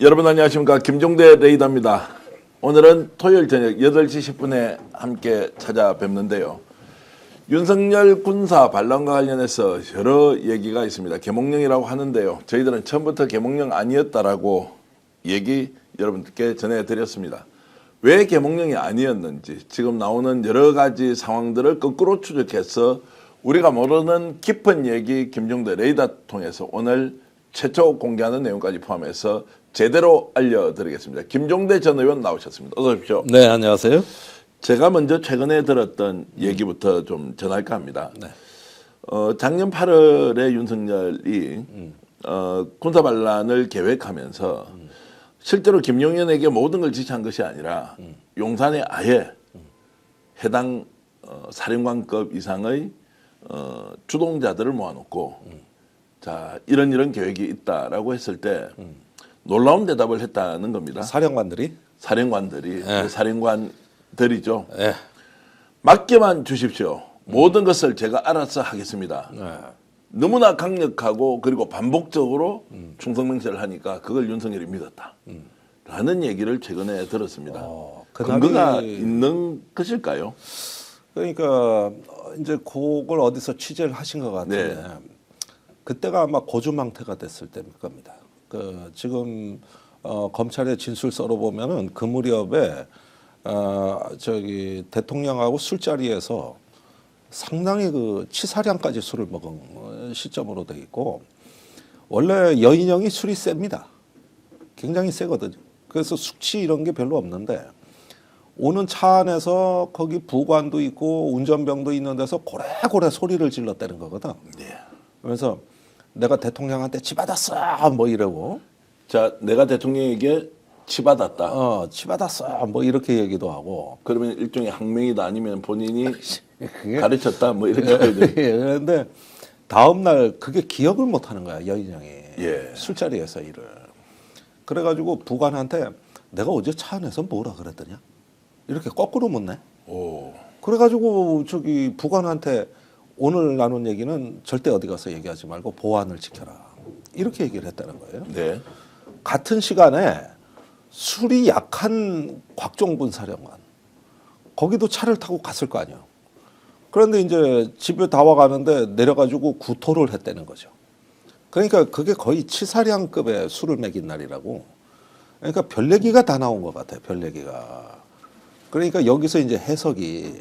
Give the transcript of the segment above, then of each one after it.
여러분 안녕하십니까. 김종대 레이더입니다. 오늘은 토요일 저녁 8시 10분에 함께 찾아뵙는데요. 윤석열 군사 반란과 관련해서 여러 얘기가 있습니다. 계몽령이라고 하는데요. 저희들은 처음부터 계몽령 아니었다라고 얘기 여러분들께 전해드렸습니다. 왜 계몽령이 아니었는지 지금 나오는 여러 가지 상황들을 거꾸로 추적해서 우리가 모르는 깊은 얘기 김종대 레이더 통해서 오늘 최초 공개하는 내용까지 포함해서 제대로 알려드리겠습니다. 김종대 전 의원 나오셨습니다. 어서 오십시오. 네, 안녕하세요. 제가 먼저 최근에 들었던 얘기부터 좀 전할까 합니다. 네. 작년 8월에 윤석열이 군사 반란을 계획하면서 실제로 김용현에게 모든 걸 지시한 것이 아니라 용산에 아예 해당 사령관급 이상의 주동자들을 모아놓고 자 이런 계획이 있다라고 했을 때 놀라운 대답을 했다는 겁니다. 사령관들이? 사령관들이 네. 사령관들이죠. 네. 맡겨만 주십시오. 모든 것을 제가 알아서 하겠습니다. 네. 너무나 강력하고 그리고 반복적으로 충성맹세를 하니까 그걸 윤석열이 믿었다. 라는 얘기를 최근에 들었습니다. 근거가 있는 것일까요? 그러니까 이제 그걸 어디서 취재를 하신 것 같은데 네. 그때가 아마 고주망태가 됐을 때일 겁니다. 지금 검찰의 진술서로 보면은 그 무렵에 대통령하고 술자리에서 상당히 그 치사량까지 술을 먹은 시점으로 돼 있고 원래 여인형이 술이 셉니다. 굉장히 세거든요. 그래서 숙취 이런 게 별로 없는데 오는 차 안에서 거기 부관도 있고 운전병도 있는 데서 고래고래 소리를 질렀다는 거거든. 네. 그래서 내가 대통령한테 치받았어 뭐 이러고 자, 내가 대통령에게 치받았다. 치받았어 뭐 이렇게 얘기도 하고 그러면 일종의 항명이다 아니면 본인이 그게 가르쳤다 뭐 이렇게 해야 돼. 그런데 다음 날 그게 기억을 못 하는 거야 여인형이. 예. 술자리에서 일을. 그래가지고 부관한테 내가 어제 차 안에서 뭐라 그랬더냐 이렇게 거꾸로 묻네. 오. 그래가지고 부관한테 오늘 나눈 얘기는 절대 어디 가서 얘기하지 말고 보안을 지켜라 이렇게 얘기를 했다는 거예요. 네. 같은 시간에 술이 약한 곽종군 사령관 거기도 차를 타고 갔을 거 아니에요. 그런데 이제 집에 다 와가는데 내려가지고 구토를 했다는 거죠. 그러니까 그게 거의 치사량급의 술을 먹인 날이라고. 그러니까 별 얘기가 다 나온 것 같아요. 별 얘기가. 그러니까 여기서 이제 해석이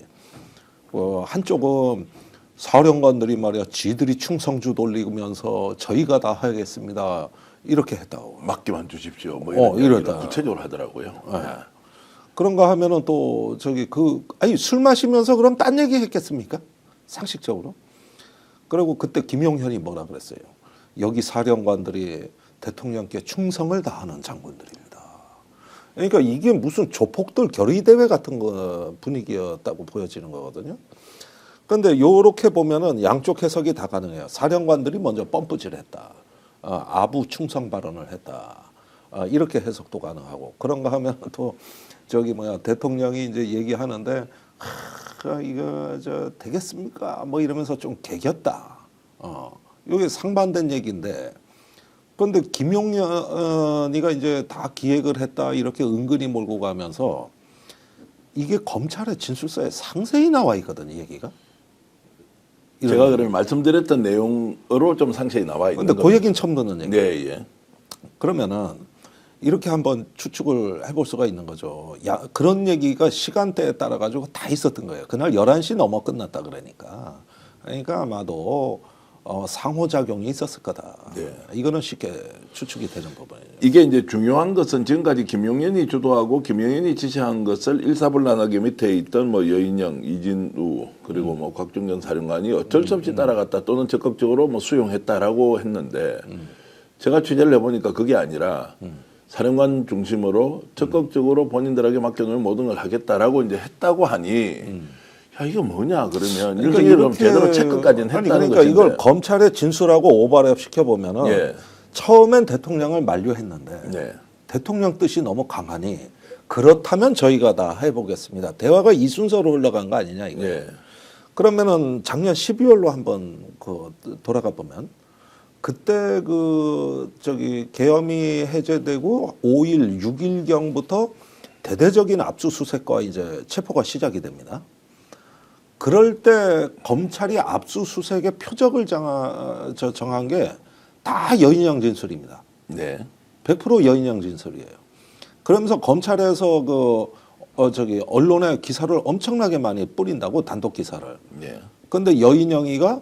한쪽은 사령관들이 말이야 지들이 충성주 돌리면서 저희가 다 하겠습니다 이렇게 했다고. 맡기만 주십시오. 뭐 이런 이러다. 구체적으로 하더라고요. 네. 그런가 하면은 또 술 마시면서 그럼 딴 얘기 했겠습니까? 상식적으로. 그리고 그때 김용현이 뭐라 그랬어요. 여기 사령관들이 대통령께 충성을 다하는 장군들입니다. 그러니까 이게 무슨 조폭들 결의대회 같은 거 분위기였다고 보여지는 거거든요. 그런데 이렇게 보면은 양쪽 해석이 다 가능해요. 사령관들이 먼저 펌프질했다. 아부 충성 발언을 했다. 이렇게 해석도 가능하고 그런가 하면 또 대통령이 이제 얘기하는데 이거 되겠습니까? 뭐 이러면서 좀 개겼다. 이게 상반된 얘기인데 그런데 김용현이가 이제 다 기획을 했다 이렇게 은근히 몰고 가면서 이게 검찰의 진술서에 상세히 나와 있거든요, 얘기가. 제가 그러면 말씀드렸던 내용으로 좀 상세히 나와 있는 근데 그 얘기는 처음 듣는 얘기. 네, 예. 그러면은 이렇게 한번 추측을 해볼 수가 있는 거죠. 그런 얘기가 시간대에 따라 가지고 다 있었던 거예요. 그날 11시 넘어 끝났다 그러니까. 그러니까 아마도 상호작용이 있었을 거다. 네. 이거는 쉽게 추측이 되는 부분이에요. 이게 이제 중요한 것은 지금까지 김용현이 주도하고 김용현이 지시한 것을 일사불란하게 밑에 있던 뭐 여인영, 이진우 그리고 뭐 곽종현 사령관이 어쩔 수 없이 따라갔다 또는 적극적으로 뭐 수용했다라고 했는데 제가 취재를 해보니까 그게 아니라 사령관 중심으로 적극적으로 본인들에게 맡겨놓은 모든 걸 하겠다라고 이제 했다고 하니 야 이거 뭐냐 그러면 윤석열은 제대로 체크까지는 했다는 그러니까 것인데 이걸 검찰의 진술하고 오버랩 시켜보면은 예. 처음엔 대통령을 만류했는데 네. 대통령 뜻이 너무 강하니 그렇다면 저희가 다 해보겠습니다. 대화가 이 순서로 흘러간 거 아니냐 이거. 네. 그러면은 작년 12월로 한번 돌아가 보면 그때 계엄이 해제되고 5일, 6일경부터 대대적인 압수수색과 이제 체포가 시작이 됩니다. 그럴 때 검찰이 압수수색의 표적을 정한 게 다 여인영 진술입니다. 네. 100% 여인영 진술이에요. 그러면서 검찰에서 언론에 기사를 엄청나게 많이 뿌린다고, 단독 기사를. 네. 근데 여인영이가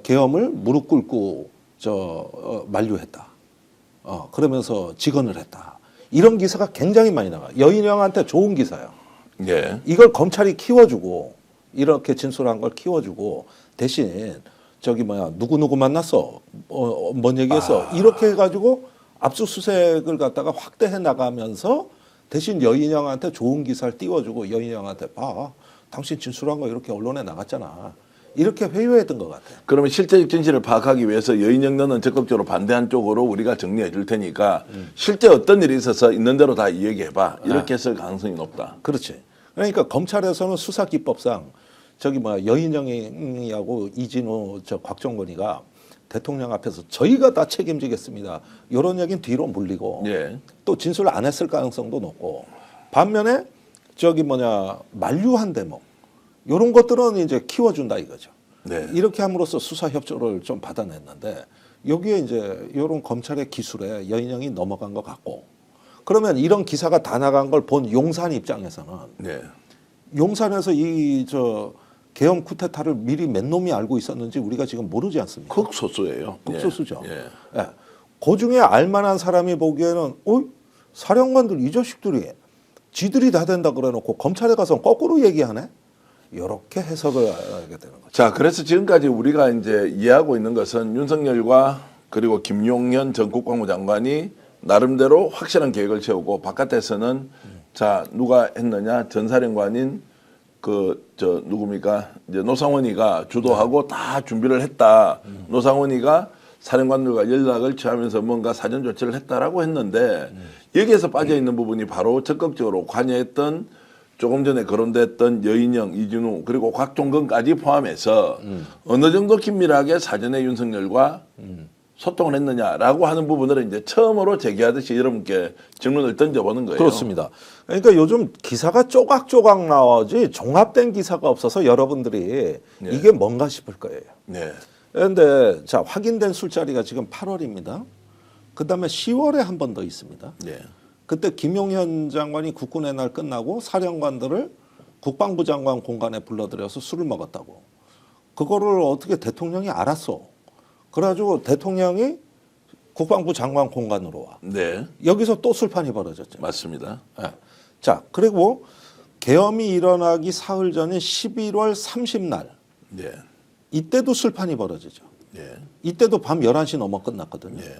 계엄을 무릎 꿇고 만류했다. 그러면서 직언을 했다. 이런 기사가 굉장히 많이 나가. 여인영한테 좋은 기사야. 네. 이걸 검찰이 키워주고, 이렇게 진술한 걸 키워주고, 대신 누구 만났어, 뭔 얘기했어, 이렇게 해가지고 압수수색을 갖다가 확대해 나가면서 대신 여인영한테 좋은 기사를 띄워주고, 여인영한테 봐, 당신 진술한 거 이렇게 언론에 나갔잖아, 이렇게 회유했던 것 같아요. 그러면 실제적 진실을 파악하기 위해서 여인영 너는 적극적으로 반대한 쪽으로 우리가 정리해 줄 테니까 실제 어떤 일이 있어서 있는 대로 다 이야기해봐, 이렇게 했을 가능성이 높다. 그렇지. 그러니까 검찰에서는 수사기법상 여인영이하고 이진우 곽정건이가 대통령 앞에서 저희가 다 책임지겠습니다, 이런 얘기는 뒤로 물리고, 예. 또 진술을 안 했을 가능성도 높고, 반면에 만류한 대목, 이런 것들은 이제 키워준다 이거죠. 네. 이렇게 함으로써 수사 협조를 좀 받아냈는데, 여기에 이제 이런 검찰의 기술에 여인영이 넘어간 것 같고, 그러면 이런 기사가 다 나간 걸 본 용산 입장에서는, 네. 용산에서 계엄 쿠데타를 미리 몇 놈이 알고 있었는지 우리가 지금 모르지 않습니까? 극소수예요. 극소수죠. 예. 예. 그 중에 알만한 사람이 보기에는 사령관들 이 자식들이 지들이 다 된다 그래놓고 검찰에 가서 거꾸로 얘기하네? 이렇게 해석을 하게 되는 거죠. 자, 그래서 지금까지 우리가 이제 이해하고 있는 것은 윤석열과 그리고 김용현 전 국방부 장관이 나름대로 확실한 계획을 세우고, 바깥에서는 자, 누가 했느냐, 전사령관인 누굽니까, 이제 노상원이가 주도하고 다 준비를 했다. 노상원이가 사령관들과 연락을 취하면서 뭔가 사전 조치를 했다라고 했는데, 여기에서 빠져 있는 부분이 바로 적극적으로 관여했던, 조금 전에 거론됐던 여인영, 이진우, 그리고 곽종건까지 포함해서 어느 정도 긴밀하게 사전에 윤석열과 소통을 했느냐라고 하는 부분을 이제 처음으로 제기하듯이 여러분께 질문을 던져보는 거예요. 그렇습니다. 그러니까 요즘 기사가 쪼각쪼각 나오지 종합된 기사가 없어서 여러분들이 이게 뭔가 싶을 거예요. 네. 그런데 자, 확인된 술자리가 지금 8월입니다. 그 다음에 10월에 한 번 더 있습니다. 네. 그때 김용현 장관이 국군의 날 끝나고 사령관들을 국방부 장관 공간에 불러들여서 술을 먹었다고. 그거를 어떻게 대통령이 알았어. 그래가지고 대통령이 국방부 장관 공간으로 와. 네. 여기서 또 술판이 벌어졌죠. 맞습니다. 네. 자, 그리고 계엄이 일어나기 사흘 전인 11월 30날. 네. 이때도 술판이 벌어지죠. 네. 이때도 밤 11시 넘어 끝났거든요. 네.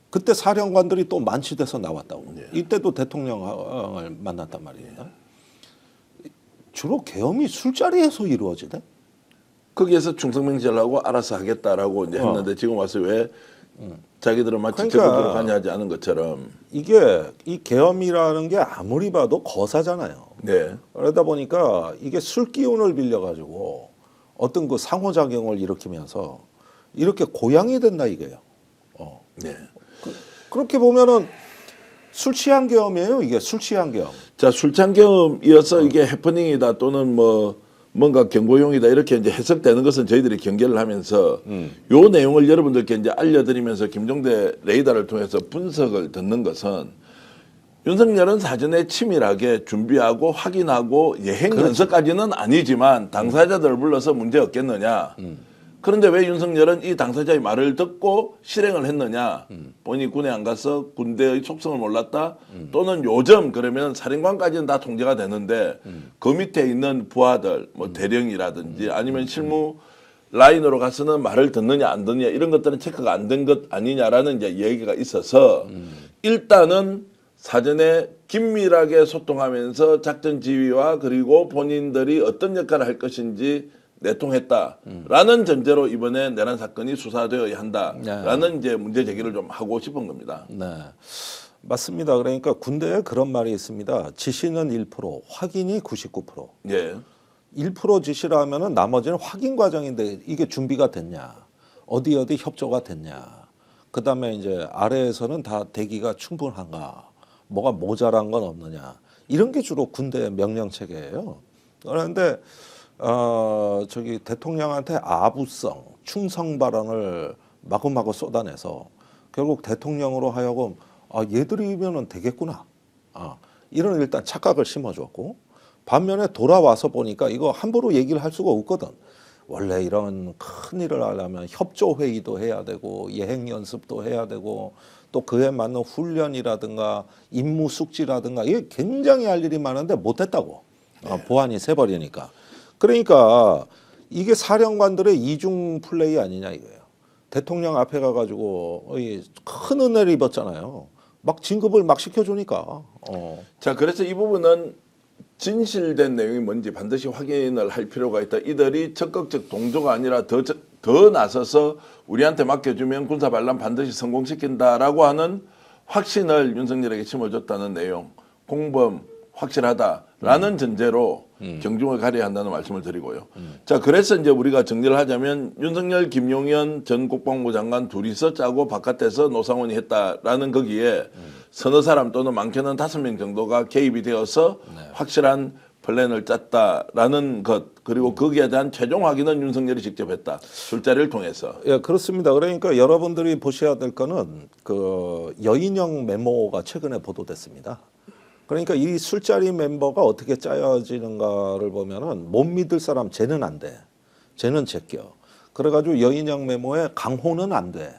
그때 사령관들이 또 만취돼서 나왔다고. 네. 이때도 대통령을 만났단 말입니다. 주로 계엄이 술자리에서 이루어지네. 거기에서 충성맹세를 하고 알아서 하겠다라고 이제 했는데 지금 와서 왜 자기들은 마치 그러니까 적극적으로 관여하지 않은 것처럼. 이게 이 계엄이라는 게 아무리 봐도 거사잖아요. 네. 그러다 보니까 이게 술 기운을 빌려가지고 어떤 그 상호작용을 일으키면서 이렇게 고양이 된다 이거예요. 네. 그렇게 보면은 술 취한 계엄이에요. 이게 술 취한 계엄. 자, 술찬 경험이어서 이게 해프닝이다 또는 뭔가 경고용이다 이렇게 이제 해석되는 것은 저희들이 경계를 하면서 요 내용을 여러분들께 이제 알려드리면서 김종대 레이더를 통해서 분석을 듣는 것은 윤석열은 사전에 치밀하게 준비하고 확인하고 예행 연습까지는 아니지만 당사자들을 불러서 문제 없겠느냐. 그런데 왜 윤석열은 이 당사자의 말을 듣고 실행을 했느냐. 본인이 군에 안 가서 군대의 속성을 몰랐다. 또는 요즘 그러면 사령관까지는 다 통제가 되는데 그 밑에 있는 부하들 뭐 대령이라든지 아니면 실무 라인으로 가서는 말을 듣느냐 안 듣느냐 이런 것들은 체크가 안 된 것 아니냐라는 이제 얘기가 있어서 일단은 사전에 긴밀하게 소통하면서 작전 지휘와 그리고 본인들이 어떤 역할을 할 것인지 내통했다라는 전제로 이번에 내란 사건이 수사되어야 한다라는 이제 문제 제기를 좀 하고 싶은 겁니다. 네, 맞습니다. 그러니까 군대에 그런 말이 있습니다. 지시는 1%, 확인이 99%. 예. 1% 지시를 하면은 나머지는 확인 과정인데 이게 준비가 됐냐? 어디 협조가 됐냐. 그다음에 이제 아래에서는 다 대기가 충분한가. 뭐가 모자란 건 없느냐. 이런 게 주로 군대 명령 체계예요. 그런데 저기 대통령한테 아부성, 충성 발언을 마구마구 쏟아내서 결국 대통령으로 하여금 얘들이면은 되겠구나. 이런 일단 착각을 심어줬고 반면에 돌아와서 보니까 이거 함부로 얘기를 할 수가 없거든. 원래 이런 큰 일을 하려면 협조 회의도 해야 되고 예행 연습도 해야 되고 또 그에 맞는 훈련이라든가 임무 숙지라든가 이게 굉장히 할 일이 많은데 못했다고. 보안이 새버리니까. 그러니까 이게 사령관들의 이중 플레이 아니냐 이거예요. 대통령 앞에 가가지고 큰 은혜를 입었잖아요. 막 진급을 막 시켜주니까. 자, 그래서 이 부분은 진실된 내용이 뭔지 반드시 확인을 할 필요가 있다. 이들이 적극적 동조가 아니라 더 나서서 우리한테 맡겨주면 군사 반란 반드시 성공시킨다라고 하는 확신을 윤석열에게 심어줬다는 내용. 공범 확실하다라는 전제로 경중을 가려야 한다는 말씀을 드리고요. 자, 그래서 이제 우리가 정리를 하자면 윤석열, 김용현 전 국방부 장관 둘이서 짜고 바깥에서 노상원이 했다라는 거기에 서너 사람 또는 많게는 5명 정도가 개입이 되어서 확실한 플랜을 짰다라는 것, 그리고 거기에 대한 최종 확인은 윤석열이 직접 했다. 술자리를 통해서. 예, 그렇습니다. 그러니까 여러분들이 보셔야 될 거는 그 여인영 메모가 최근에 보도됐습니다. 그러니까 이 술자리 멤버가 어떻게 짜여지는가를 보면은 못 믿을 사람 쟤는 안 돼. 쟤는 제껴. 그래가지고 여인영 메모에 강호는 안 돼.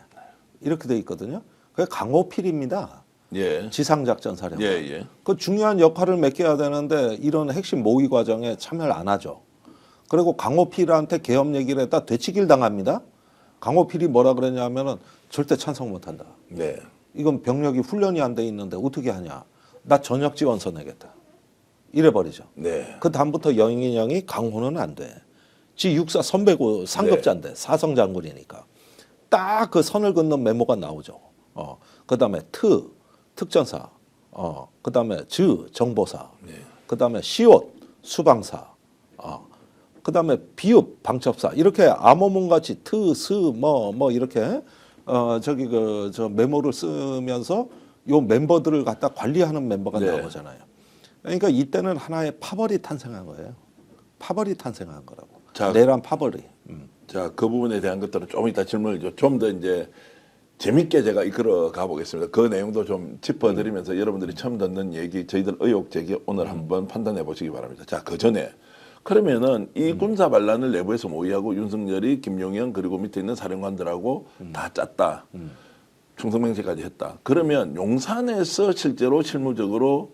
이렇게 돼 있거든요. 그게 강호필입니다. 예. 지상작전 사령관. 예. 그 중요한 역할을 맡겨야 되는데 이런 핵심 모의 과정에 참여를 안 하죠. 그리고 강호필한테 계엄 얘기를 했다 되치길 당합니다. 강호필이 뭐라 그랬냐면은 절대 찬성 못 한다. 네. 이건 병력이 훈련이 안 돼 있는데 어떻게 하냐. 나 전역 지원서 내겠다. 이래버리죠. 네. 그 다음부터 영인영이 강호는 안 돼. 지 육사 선배고 상급자인데 사성 장군이니까. 딱 그 선을 긋는 메모가 나오죠. 그 다음에 특전사. 그 다음에 정보사. 네. 그 다음에 시옷 수방사. 그 다음에 비읍 방첩사. 이렇게 암호문같이 뭐 이렇게 저 메모를 쓰면서 요 멤버들을 갖다 관리하는 멤버가 네. 나오잖아요. 그러니까 이때는 하나의 파벌이 탄생한 거예요. 파벌이 탄생한 거라고. 자, 내란 파벌이. 자, 그 부분에 대한 것들은 좀 이따 질문을 좀 더 이제 재밌게 제가 이끌어 가보겠습니다. 그 내용도 좀 짚어드리면서 여러분들이 처음 듣는 얘기, 저희들 의혹 제기 오늘 한번 판단해 보시기 바랍니다. 자, 그 전에 그러면은 이 군사 반란을 내부에서 모의하고 윤석열이 김용현 그리고 밑에 있는 사령관들하고 다 짰다. 충성맹세까지 했다. 그러면 용산에서 실제로 실무적으로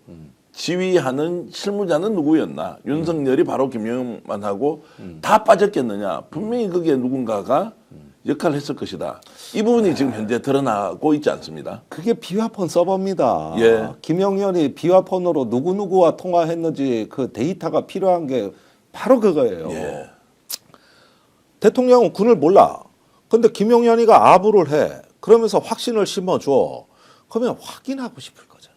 지휘하는 실무자는 누구였나? 윤석열이 바로 김용현만 하고 다 빠졌겠느냐? 분명히 거기에 누군가가 역할을 했을 것이다. 이 부분이 지금 현재 드러나고 있지 않습니다. 그게 비화폰 서버입니다. 예. 김영현이 비화폰으로 누구누구와 통화했는지 그 데이터가 필요한 게 바로 그거예요. 예. 대통령은 군을 몰라. 근데 김용현이가 아부를 해. 그러면서 확신을 심어줘. 그러면 확인하고 싶을 거잖아.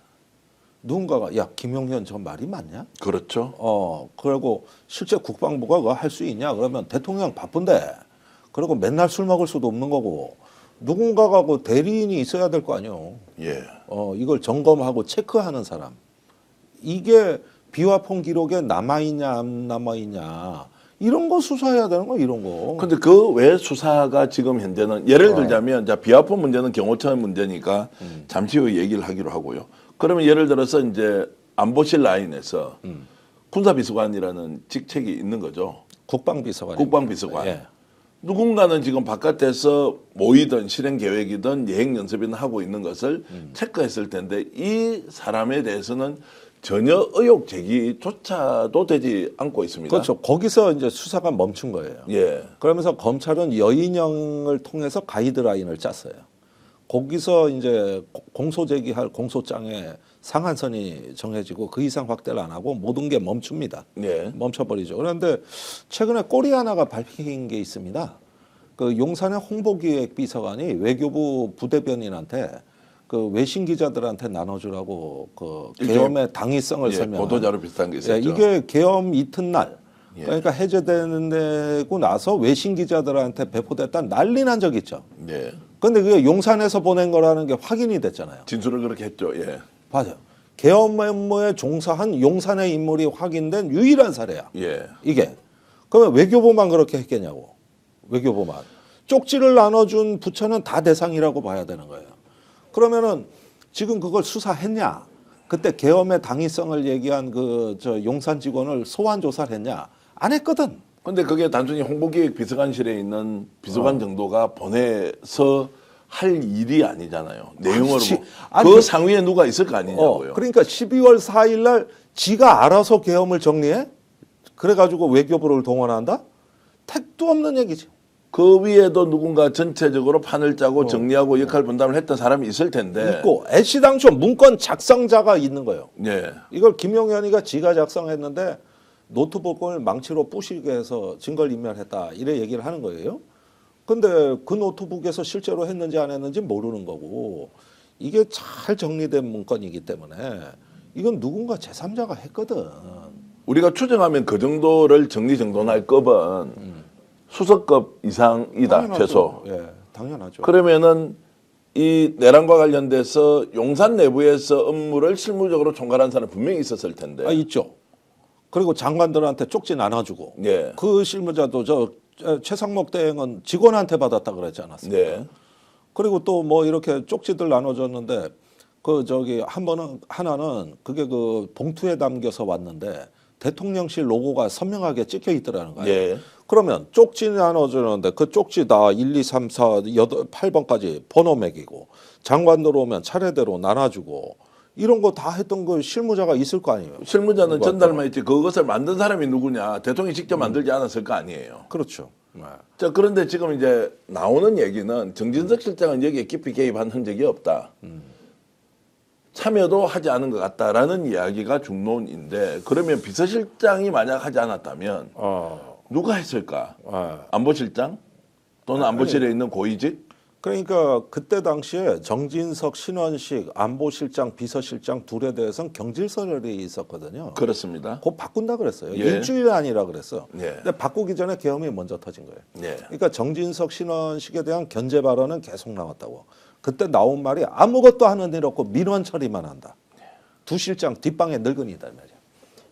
누군가가 야 김용현 저 말이 맞냐? 그렇죠. 그리고 실제 국방부가 그거 할 수 있냐? 그러면 대통령 바쁜데. 그리고 맨날 술 먹을 수도 없는 거고. 누군가가 그 대리인이 있어야 될 거 아니에요. 예. 이걸 점검하고 체크하는 사람. 이게 비화폰 기록에 남아있냐 안 남아있냐. 이런 거 수사해야 되는 거 이런 거. 근데 그 외 수사가 지금 현재는 예를 들자면 자 비화폰 문제는 경호처의 문제니까 잠시 후에 얘기를 하기로 하고요. 그러면 예를 들어서 이제 안보실 라인에서 군사비서관이라는 직책이 있는 거죠. 국방비서관. 국방비서관. 예. 누군가는 지금 바깥에서 모이든 실행 계획이든 예행 연습이든 하고 있는 것을 체크했을 텐데 이 사람에 대해서는 전혀 의혹 제기조차도 되지 않고 있습니다. 그렇죠. 거기서 이제 수사가 멈춘 거예요. 예. 그러면서 검찰은 여인영을 통해서 가이드라인을 짰어요. 거기서 이제 공소 제기할 공소장에 상한선이 정해지고 그 이상 확대를 안 하고 모든 게 멈춥니다. 예. 멈춰버리죠. 그런데 최근에 꼬리 하나가 밝힌 게 있습니다. 그 용산의 홍보기획 비서관이 외교부 부대변인한테 그 외신 기자들한테 나눠주라고 그 계엄의 당위성을 설명. 보도자료 비슷한 게 있었죠. 이게 계엄 이튿날 예. 그러니까 해제되고 나서 외신 기자들한테 배포됐다 난리 난 적 있죠. 예. 근데 그게 용산에서 보낸 거라는 게 확인이 됐잖아요. 진술을 그렇게 했죠. 예. 맞아요. 계엄 업무에 종사한 용산의 인물이 확인된 유일한 사례야. 예. 이게. 그러면 외교부만 그렇게 했겠냐고. 외교부만. 쪽지를 나눠준 부처는 다 대상이라고 봐야 되는 거예요. 그러면은 지금 그걸 수사했냐? 그때 계엄의 당위성을 얘기한 그 저 용산 직원을 소환 조사를 했냐? 안 했거든. 근데 그게 단순히 홍보기획 비서관실에 있는 비서관 정도가 보내서 할 일이 아니잖아요. 내용으로 그렇지. 뭐. 아니, 그 상위에 누가 있을 거 아니냐고요. 그러니까 12월 4일 날 지가 알아서 계엄을 정리해? 그래가지고 외교부를 동원한다? 택도 없는 얘기지. 그 위에도 누군가 전체적으로 판을 짜고 정리하고 역할 분담을 했던 사람이 있을 텐데. 있고 애시당초 문건 작성자가 있는 거예요. 예. 이걸 김용현이가 지가 작성했는데 노트북을 망치로 부시게 해서 증거인멸했다 이래 얘기를 하는 거예요. 근데 그 노트북에서 실제로 했는지 안 했는지 모르는 거고 이게 잘 정리된 문건이기 때문에 이건 누군가 제3자가 했거든. 우리가 추정하면 그 정도를 정리정돈할 급은 수석급 이상이다. 당연하죠. 최소. 예, 당연하죠. 그러면은 이 내란과 관련돼서 용산 내부에서 업무를 실무적으로 총괄한 사람 분명히 있었을 텐데. 아, 있죠. 그리고 장관들한테 쪽지 나눠주고 예. 그 실무자도 저 최상목 대행은 직원한테 받았다 그랬지 않았습니까? 네. 그리고 또 뭐 이렇게 쪽지들 나눠줬는데 그 저기 한 번은 하나는 그게 그 봉투에 담겨서 왔는데 대통령실 로고가 선명하게 찍혀 있더라는 거예요. 예. 그러면 쪽지 나눠주는데 그 쪽지 다 1, 2, 3, 4, 8번까지 번호 매기고 장관들 오면 차례대로 나눠주고 이런 거 다 했던 그 실무자가 있을 거 아니에요. 실무자는 전달만 했지 그것을 만든 사람이 누구냐. 대통령이 직접 만들지 않았을 거 아니에요. 그렇죠. 자, 그런데 지금 이제 나오는 얘기는 정진석 실장은 여기에 깊이 개입한 흔적이 없다. 참여도 하지 않은 것 같다라는 이야기가 중론인데 그러면 비서실장이 만약 하지 않았다면 누가 했을까? 안보실장? 또는 안보실에 있는 고위직? 그러니까 그때 당시에 정진석, 신원식, 안보실장, 비서실장 둘에 대해서는 경질서열이 있었거든요. 그렇습니다. 곧 바꾼다 그랬어요. 예. 일주일 안이라 그랬어. 예. 근데 바꾸기 전에 계엄이 먼저 터진 거예요. 예. 그러니까 정진석, 신원식에 대한 견제 발언은 계속 나왔다고. 그때 나온 말이 아무것도 하는 일 없고 민원 처리만 한다. 두 실장 뒷방에 늙은이다 말이야.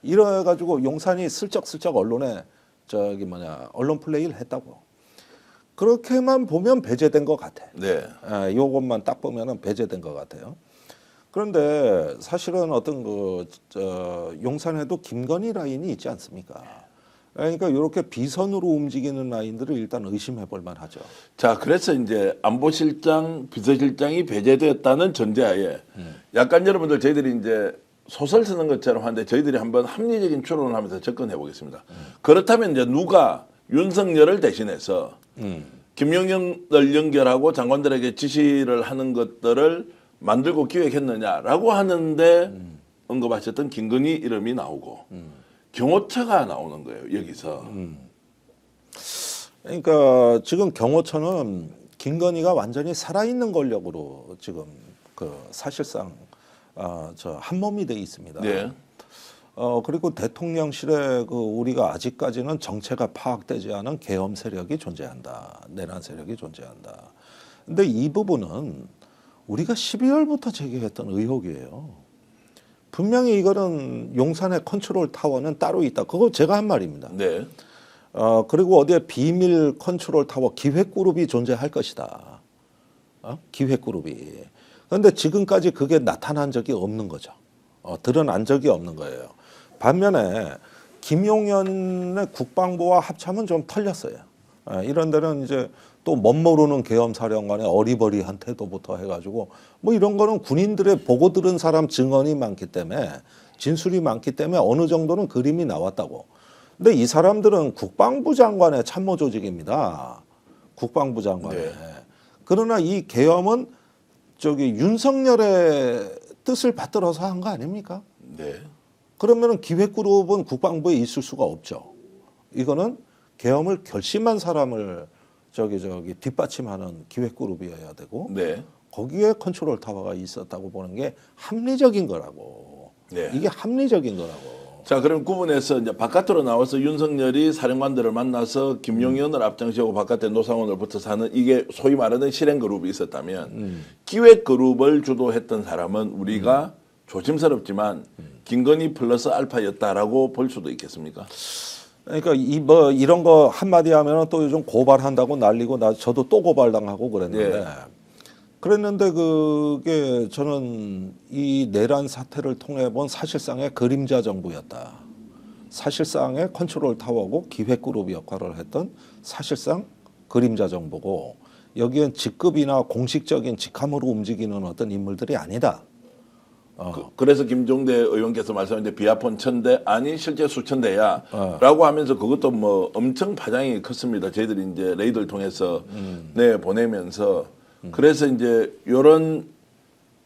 이래가지고 용산이 슬쩍슬쩍 언론에 언론 플레이를 했다고. 그렇게만 보면 배제된 것 같아. 네. 요것만 딱 보면은 배제된 것 같아요. 그런데 사실은 어떤 용산에도 김건희 라인이 있지 않습니까? 그러니까 이렇게 비선으로 움직이는 라인들을 일단 의심해 볼 만하죠. 자, 그래서 이제 안보실장, 비서실장이 배제되었다는 전제하에 약간 여러분들 저희들이 이제 소설 쓰는 것처럼 하는데 저희들이 한번 합리적인 추론을 하면서 접근해 보겠습니다. 그렇다면 이제 누가 윤석열을 대신해서 김용현을 연결하고 장관들에게 지시를 하는 것들을 만들고 기획했느냐라고 하는데 언급하셨던 김건희 이름이 나오고 경호처가 나오는 거예요. 여기서. 그러니까 지금 경호처는 김건희가 완전히 살아있는 권력으로 지금 그 사실상 한 몸이 돼 있습니다. 네. 그리고 대통령실에 우리가 아직까지는 정체가 파악되지 않은 계엄 세력이 존재한다. 내란 세력이 존재한다. 근데 이 부분은 우리가 12월부터 제기했던 의혹이에요. 분명히 이거는 용산의 컨트롤 타워는 따로 있다. 그거 제가 한 말입니다. 네. 그리고 어디에 비밀 컨트롤 타워 기획그룹이 존재할 것이다. 기획그룹이. 그런데 지금까지 그게 나타난 적이 없는 거죠. 드러난 적이 없는 거예요. 반면에 김용현의 국방부와 합참은 좀 털렸어요. 이런 데는 이제 또 멋모르는 계엄사령관의 어리버리한 태도부터 해가지고 뭐 이런 거는 군인들의 보고 들은 사람 증언이 많기 때문에 진술이 많기 때문에 어느 정도는 그림이 나왔다고. 근데 이 사람들은 국방부 장관의 참모 조직입니다. 국방부 장관의. 네. 그러나 이 계엄은 윤석열의 뜻을 받들어서 한 거 아닙니까? 네. 그러면은 기획그룹은 국방부에 있을 수가 없죠. 이거는 계엄을 결심한 사람을 뒷받침하는 기획그룹이어야 되고 네. 거기에 컨트롤 타워가 있었다고 보는 게 합리적인 거라고. 네. 이게 합리적인 거라고. 자, 그럼 구분해서 이제 바깥으로 나와서 윤석열이 사령관들을 만나서 김용현을 앞장서고 바깥에 노상원을 붙어서 하는 이게 소위 말하는 실행 그룹이 있었다면 기획 그룹을 주도했던 사람은 우리가 조심스럽지만 김건희 플러스 알파였다라고 볼 수도 있겠습니까? 그러니까 이런 거 한마디 하면은 또 요즘 고발한다고 난리고 저도 또 고발당하고 그랬는데 예. 그랬는데 그게 저는 이 내란 사태를 통해 본 사실상의 그림자 정부였다. 사실상의 컨트롤 타워고 기획그룹 역할을 했던 사실상 그림자 정부고 여기엔 직급이나 공식적인 직함으로 움직이는 어떤 인물들이 아니다. 그래서 김종대 의원께서 말씀하셨는데 비아폰 1000대 아니 실제 수천 대야라고 하면서 그것도 뭐 엄청 파장이 컸습니다. 저희들이 이제 레이더를 통해서 내 보내면서 그래서 이제 이런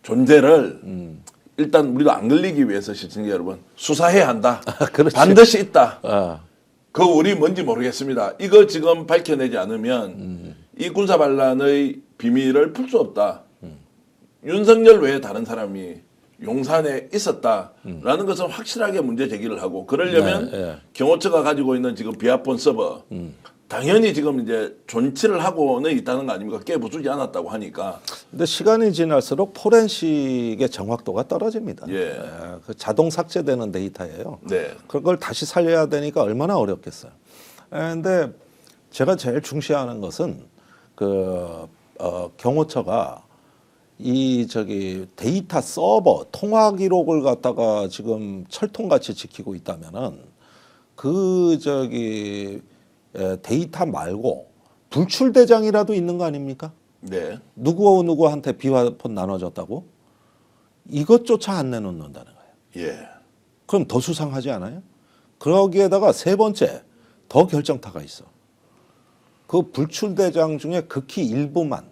존재를 일단 우리도 안 걸리기 위해서 시청자 여러분 수사해야 한다. 그렇지. 반드시 있다. 어. 그 우리 뭔지 모르겠습니다. 이거 지금 밝혀내지 않으면 이 군사 반란의 비밀을 풀 수 없다. 윤석열 외에 다른 사람이 용산에 있었다라는 것은 확실하게 문제 제기를 하고 그러려면 네, 네. 경호처가 가지고 있는 지금 비아폰 서버 당연히 지금 이제 존치를 하고는 있다는 거 아닙니까? 깨부수지 않았다고 하니까. 근데 시간이 지날수록 포렌식의 정확도가 떨어집니다. 예. 그 자동 삭제되는 데이터예요. 네. 그걸 다시 살려야 되니까 얼마나 어렵겠어요. 근데 제가 제일 중시하는 것은 경호처가 데이터 서버 통화 기록을 갖다가 지금 철통같이 지키고 있다면은 데이터 말고 불출 대장이라도 있는 거 아닙니까? 네. 누구한테 비화폰 나눠줬다고? 이것조차 안 내놓는다는 거예요. 예. 그럼 더 수상하지 않아요? 그러기에다가 세 번째 더 결정타가 있어. 그 불출 대장 중에 극히 일부만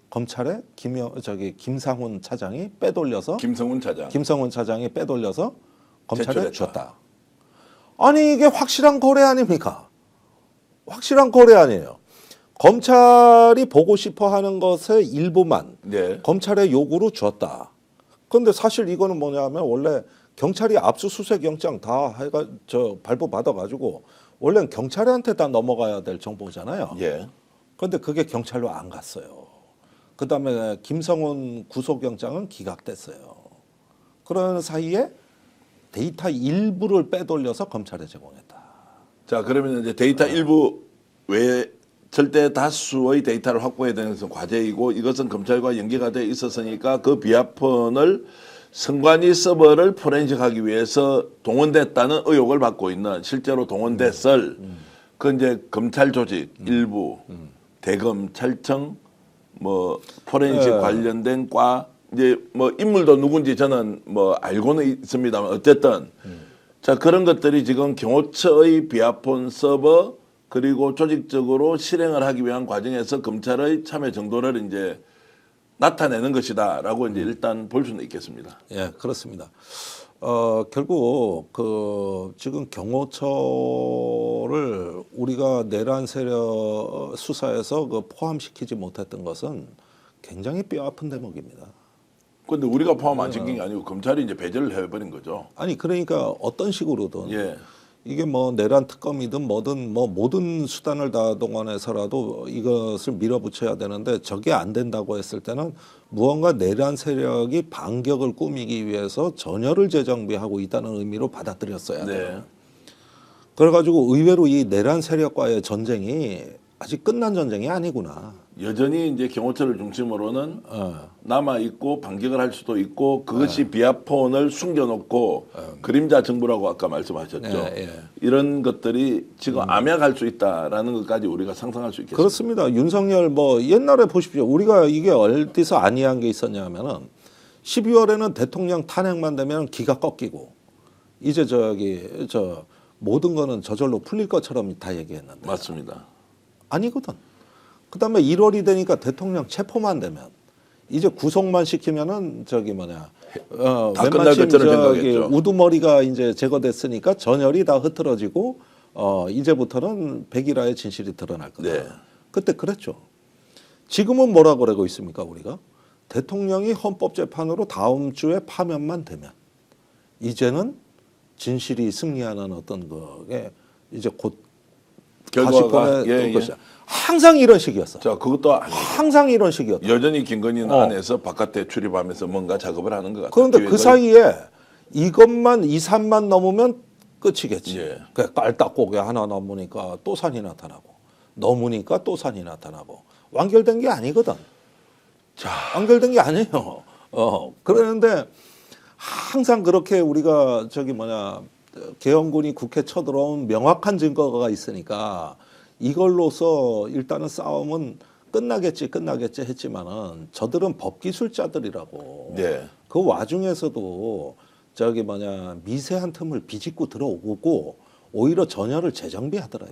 검찰에 김상훈 차장이 빼돌려서 김성훈 차장이 빼돌려서 검찰에 제출했다. 줬다. 아니 이게 확실한 거래 아닙니까? 확실한 거래 아니에요. 검찰이 보고 싶어 하는 것의 일부만 네. 검찰의 요구로 줬다. 그런데 사실 이거는 뭐냐면 원래 경찰이 압수수색 영장 다 발부 받아가지고 원래는 경찰한테 다 넘어가야 될 정보잖아요. 예. 그런데 그게 경찰로 안 갔어요. 그다음에 김성훈 구속영장은 기각됐어요. 그런 사이에 데이터 일부를 빼돌려서 검찰에 제공했다. 자, 그러면 이제 데이터 일부 외에 절대 다수의 데이터를 확보해야 되는 것은 과제이고 이것은 검찰과 연계가 돼 있었으니까 그 비아폰을 선관위 서버를 포렌식하기 위해서 동원됐다는 의혹을 받고 있는 실제로 동원됐을 그 이제 검찰 조직 일부 대검찰청 뭐 포렌식 관련된 과 이제 뭐 인물도 누군지 저는 뭐 알고는 있습니다만 어쨌든 자 그런 것들이 지금 경호처의 비아폰 서버 그리고 조직적으로 실행을 하기 위한 과정에서 검찰의 참여 정도를 이제 나타내는 것이다라고 이제 일단 볼 수는 있겠습니다. 예, 그렇습니다. 결국 지금 경호처를 우리가 내란 세력 수사에서 포함시키지 못했던 것은 굉장히 뼈아픈 대목입니다. 그런데 우리가 포함 안 시킨 게 아니고 검찰이 이제 배제를 해버린 거죠. 아니 그러니까 어떤 식으로든 예. 이게 뭐 내란 특검이든 뭐든 뭐 모든 수단을 다 동원해서라도 이것을 밀어붙여야 되는데 저게 안 된다고 했을 때는 무언가 내란 세력이 반격을 꾸미기 위해서 전열을 재정비하고 있다는 의미로 받아들였어야 돼요. 네. 그래가지고 의외로 이 내란 세력과의 전쟁이 아직 끝난 전쟁이 아니구나. 여전히 이제 경호처를 중심으로는 남아 있고 반격을 할 수도 있고 그것이 비아폰을 숨겨놓고 그림자 정부라고 아까 말씀하셨죠. 이런 것들이 지금 암약할 수 있다라는 것까지 우리가 상상할 수 있겠습니다. 그렇습니다. 윤석열 뭐 옛날에 보십시오. 우리가 이게 어디서 안이한 게 있었냐면은 12월에는 대통령 탄핵만 되면 기가 꺾이고 이제 모든 거는 저절로 풀릴 것처럼 다 얘기했는데 맞습니다. 아니거든. 그다음에 1월이 되니까 대통령 체포만 되면 이제 구속만 시키면은 다 끝날 웬만큼 것처럼 생각했죠. 우두머리가 이제 제거됐으니까 전열이 다 흐트러지고 이제부터는 백일화의 진실이 드러날 거다. 네. 그때 그랬죠. 지금은 뭐라 그러고 있습니까 우리가? 대통령이 헌법재판으로 다음 주에 파면만 되면 이제는 진실이 승리하는 어떤 그게 이제 곧 결과가 다시 것이야. 항상 이런 식이었어. 자, 그것도 항상 이런 식이었다. 여전히 김건희는 안에서 바깥에 출입하면서 뭔가 작업을 하는 것 같아요. 그런데 그 기획을. 사이에 이것만 2, 3만 넘으면 끝이겠지. 예. 그 깔딱고개 하나 넘으니까 또 산이 나타나고 넘으니까 또 산이 나타나고 완결된 게 아니거든. 자, 완결된 게 아니에요. 그러는데 항상 그렇게 우리가 계엄군이 국회 쳐들어온 명확한 증거가 있으니까 이걸로서 일단은 싸움은 끝나겠지 했지만은 저들은 법기술자들이라고. 네. 그 와중에서도 미세한 틈을 비집고 들어오고 오히려 전열을 재정비하더라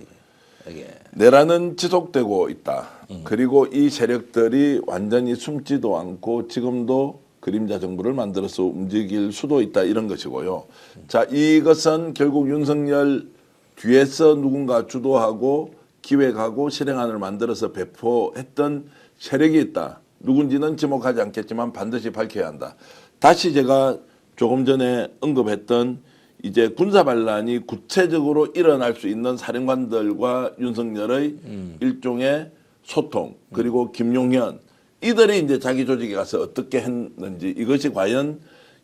이게. 내란은 지속되고 있다. 그리고 이 세력들이 완전히 숨지도 않고 지금도 그림자 정부를 만들어서 움직일 수도 있다 이런 것이고요. 자, 이것은 결국 윤석열 뒤에서 누군가 주도하고 기획하고 실행안을 만들어서 배포했던 세력이 있다. 누군지는 지목하지 않겠지만 반드시 밝혀야 한다. 다시 제가 조금 전에 언급했던 이제 군사 반란이 구체적으로 일어날 수 있는 사령관들과 윤석열의 일종의 소통 그리고 김용현 이들이 이제 자기 조직에 가서 어떻게 했는지 이것이 과연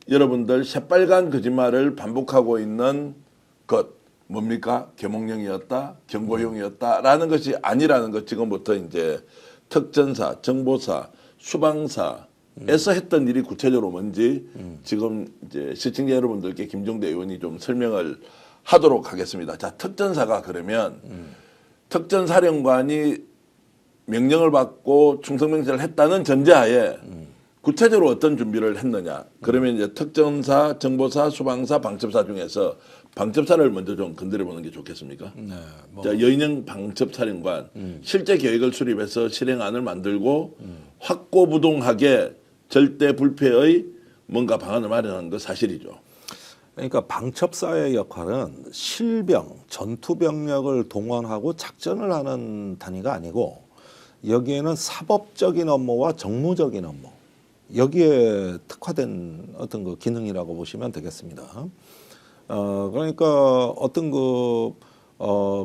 여러분들 새빨간 거짓말을 반복하고 있는 것 뭡니까? 계몽령이었다, 경고형이었다라는 것이 아니라는 것 지금부터 이제 특전사, 정보사, 수방사에서 했던 일이 구체적으로 뭔지 지금 이제 시청자 여러분들께 김종대 의원이 좀 설명을 하도록 하겠습니다. 자, 특전사가 그러면 특전사령관이 명령을 받고 충성명세를 했다는 전제하에 구체적으로 어떤 준비를 했느냐. 그러면 이제 특전사, 정보사, 수방사, 방첩사 중에서 방첩사를 먼저 좀 건드려 보는 게 좋겠습니까? 네, 자, 여인영 방첩사령관 실제 계획을 수립해서 실행안을 만들고 확고부동하게 절대 불패의 뭔가 방안을 마련하는 거 사실이죠. 그러니까 방첩사의 역할은 실병, 전투병력을 동원하고 작전을 하는 단위가 아니고 여기에는 사법적인 업무와 정무적인 업무 여기에 특화된 어떤 그 기능이라고 보시면 되겠습니다. 그러니까 어떤